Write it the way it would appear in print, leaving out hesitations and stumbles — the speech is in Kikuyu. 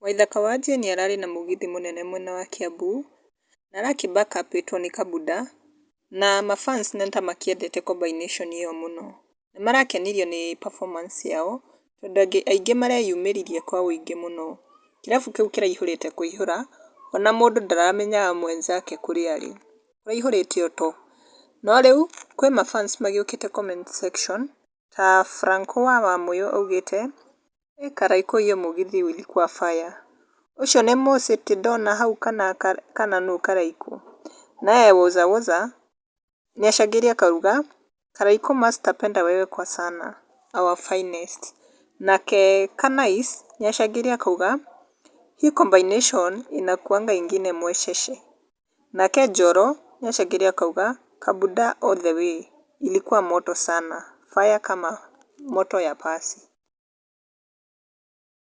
Waithaka wa Jane ararĩ na mũgithi mũnene mwena wa Kiambu na arakĩ backupĩtwo nĩ Kabuda na mafans nĩ ta makĩendete combination ĩyo mũno. Nĩ marakenirio nĩ performance yao tondũ aingĩ mareyumĩririe kwa ũingĩ mũno. Kĩrabu kĩu kĩraihũrĩte kũihũra ona mũndũ ndaramenyaga mwenzake kũrĩa arĩ, kũraihũrĩte o to. No rĩu kwĩ mafans magĩũkĩte comment section ta Franco wa Wamuyu augĩte karaiko hiyo mũgithi ilikuwa fire. Ũcio nĩ Mũcĩtĩ ndona hau kana nũ karaiko. Naye Woza nĩacangĩria akauga karaiko mustapenda wewe kwa sana our finest. Nake Kanais nĩacangĩria akauga hii combination inakuanga ingine mwesheshe. Nake Njoro nĩacangĩria akauga Kabuda all the way ilikuwa moto sana, fire kama moto ya pasi.